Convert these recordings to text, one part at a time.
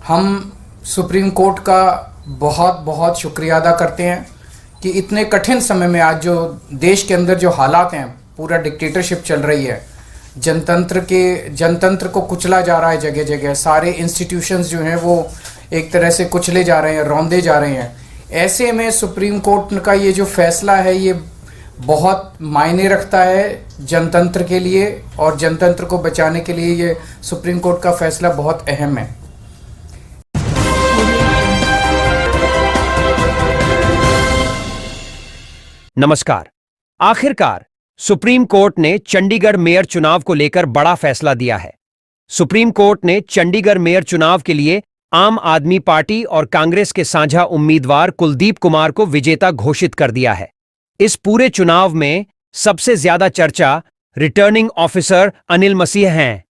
हम supreme court का बहुत बहुत शुक्रिया अदा करते हैं कि इतने कठिन समय में आज जो देश के अंदर जो हालात हैं, पूरा डिक्टेटरशिप चल रही है, जनतंत्र को कुचला जा रहा है, जगह जगह सारे इंस्टीट्यूशंस जो हैं वो एक तरह से कुचले जा रहे हैं, रौंदे जा रहे हैं। ऐसे में सुप्रीम कोर्ट का ये जो फैसला है ये बहुत मायने रखता है जनतंत्र के लिए, और जनतंत्र को बचाने के लिए ये सुप्रीम कोर्ट का फैसला बहुत अहम है। नमस्कार। आखिरकार सुप्रीम कोर्ट ने चंडीगढ़ मेयर चुनाव को लेकर बड़ा फैसला दिया है। सुप्रीम कोर्ट ने चंडीगढ़ मेयर चुनाव के लिए आम आदमी पार्टी और कांग्रेस के साझा उम्मीदवार कुलदीप कुमार को विजेता घोषित कर दिया है। इस पूरे चुनाव में सबसे ज्यादा चर्चा रिटर्निंग ऑफिसर अनिल मसीह हैं।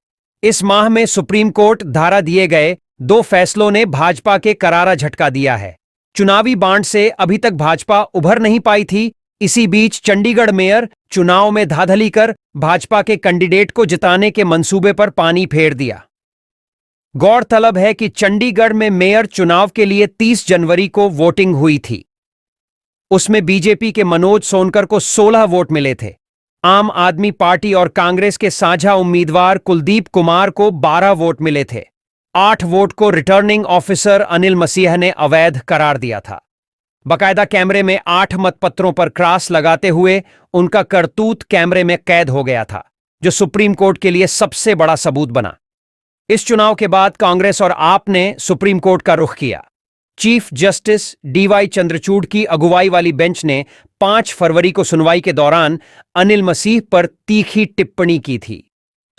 इस माह में सुप्रीम कोर्ट द्वारा दिए गए 2 फैसलों ने भाजपा के करारा झटका दिया है। चुनावी बांड से अभी तक भाजपा उभर नहीं पाई थी। इसी बीच चंडीगढ़ मेयर चुनाव में धांधली कर भाजपा के कैंडिडेट को जिताने के मंसूबे पर पानी फेर दिया। गौरतलब है कि चंडीगढ़ में मेयर चुनाव के लिए 30 जनवरी को वोटिंग हुई थी। उसमें बीजेपी के मनोज सोनकर को 16 वोट मिले थे। आम आदमी पार्टी और कांग्रेस के साझा उम्मीदवार कुलदीप कुमार को 12 वोट मिले थे। 8 वोट को रिटर्निंग ऑफिसर अनिल मसीह ने अवैध करार दिया था। बकायदा कैमरे में 8 मतपत्रों पर क्रॉस लगाते हुए उनका करतूत कैमरे में कैद हो गया था, जो सुप्रीम कोर्ट के लिए सबसे बड़ा सबूत बना। इस चुनाव के बाद कांग्रेस और आप ने सुप्रीम कोर्ट का रुख किया। चीफ जस्टिस डीवाई चंद्रचूड़ की अगुवाई वाली बेंच ने 5 फरवरी को सुनवाई के दौरान अनिल मसीह पर तीखी टिप्पणी की थी।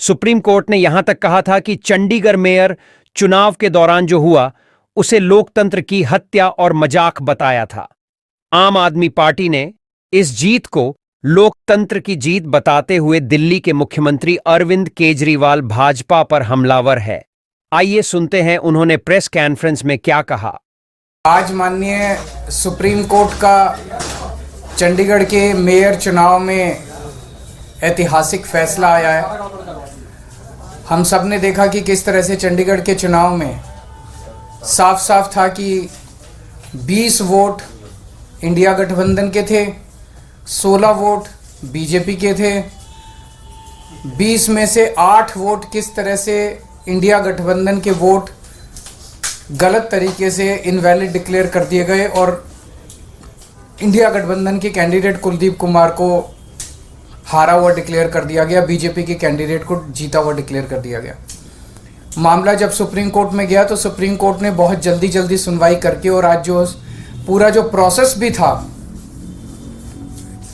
सुप्रीम कोर्ट ने यहां तक कहा था कि चंडीगढ़ मेयर चुनाव के दौरान जो हुआ उसे लोकतंत्र की हत्या और मजाक बताया था। आम आदमी पार्टी ने इस जीत को लोकतंत्र की जीत बताते हुए दिल्ली के मुख्यमंत्री अरविंद केजरीवाल भाजपा पर हमलावर है। आइए सुनते हैं उन्होंने प्रेस कॉन्फ्रेंस में क्या कहा। आज माननीय सुप्रीम कोर्ट का चंडीगढ़ के मेयर चुनाव में ऐतिहासिक फैसला आया है। हम सब ने देखा कि किस तरह से चंडीगढ़ के चुनाव में साफ साफ था कि 20 वोट इंडिया गठबंधन के थे, 16 वोट बीजेपी के थे। 20 में से 8 वोट किस तरह से इंडिया गठबंधन के वोट गलत तरीके से इनवैलिड डिक्लेयर कर दिए गए और इंडिया गठबंधन के कैंडिडेट कुलदीप कुमार को हारा हुआ डिक्लेयर कर दिया गया, बीजेपी के कैंडिडेट को जीता हुआ डिक्लेयर कर दिया गया। मामला जब सुप्रीम कोर्ट में गया तो सुप्रीम कोर्ट ने बहुत जल्दी सुनवाई करके, और आज जो पूरा जो प्रोसेस भी था,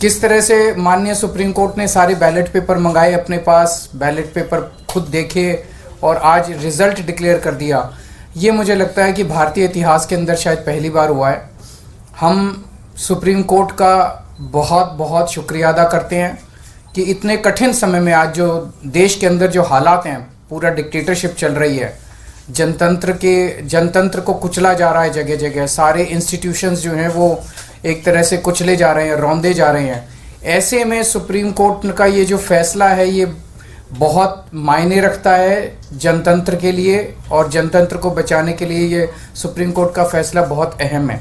किस तरह से माननीय सुप्रीम कोर्ट ने सारे बैलेट पेपर मंगाए अपने पास, बैलेट पेपर खुद देखे और आज रिजल्ट डिक्लेयर कर दिया। ये मुझे लगता है कि भारतीय इतिहास के अंदर शायद पहली बार हुआ है। हम सुप्रीम कोर्ट का बहुत बहुत शुक्रिया अदा करते हैं कि इतने कठिन समय में आज जो देश के अंदर जो हालात हैं, पूरा डिक्टेटरशिप चल रही है, जनतंत्र को कुचला जा रहा है, जगह जगह सारे इंस्टीट्यूशंस जो हैं वो एक तरह से कुचले जा रहे हैं, रौंदे जा रहे हैं। ऐसे में सुप्रीम कोर्ट का ये जो फैसला है ये बहुत मायने रखता है जनतंत्र के लिए, और जनतंत्र को बचाने के लिए ये सुप्रीम कोर्ट का फैसला बहुत अहम है।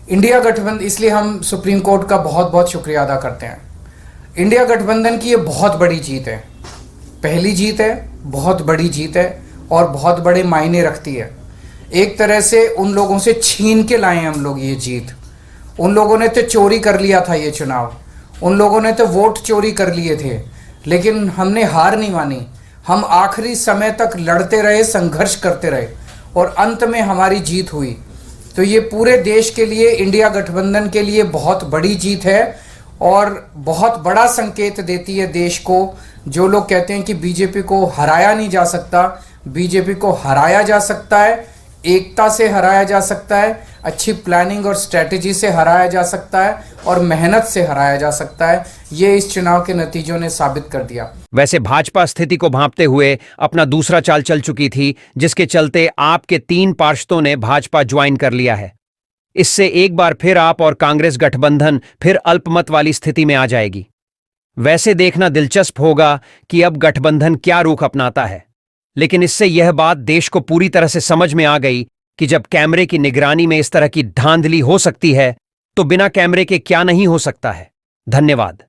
इंडिया गठबंधन, इसलिए हम सुप्रीम कोर्ट का बहुत बहुत शुक्रिया अदा करते हैं। इंडिया गठबंधन की ये बहुत बड़ी जीत है, पहली जीत है, बहुत बड़ी जीत है और बहुत बड़े मायने रखती है। एक तरह से उन लोगों से छीन के लाए हम लोग ये जीत। उन लोगों ने तो चोरी कर लिया था ये चुनाव, उन लोगों ने तो वोट चोरी कर लिए थे, लेकिन हमने हार नहीं मानी। हम आखिरी समय तक लड़ते रहे, संघर्ष करते रहे और अंत में हमारी जीत हुई। तो ये पूरे देश के लिए, इंडिया गठबंधन के लिए बहुत बड़ी जीत है और बहुत बड़ा संकेत देती है देश को। जो लोग कहते हैं कि बीजेपी को हराया नहीं जा सकता, बीजेपी को हराया जा सकता है, एकता से हराया जा सकता है, अच्छी प्लानिंग और स्ट्रेटजी से हराया जा सकता है और मेहनत से हराया जा सकता है। ये इस चुनाव के नतीजों ने साबित कर दिया। वैसे भाजपा स्थिति को भांपते हुए अपना दूसरा चाल चल चुकी थी, जिसके चलते आपके 3 पार्षदों ने भाजपा ज्वाइन कर लिया है। इससे एक बार फिर आप और कांग्रेस गठबंधन फिर अल्पमत वाली स्थिति में आ जाएगी। वैसे देखना दिलचस्प होगा कि अब गठबंधन क्या रुख अपनाता है। लेकिन इससे यह बात देश को पूरी तरह से समझ में आ गई कि जब कैमरे की निगरानी में इस तरह की धांधली हो सकती है तो बिना कैमरे के क्या नहीं हो सकता है। धन्यवाद।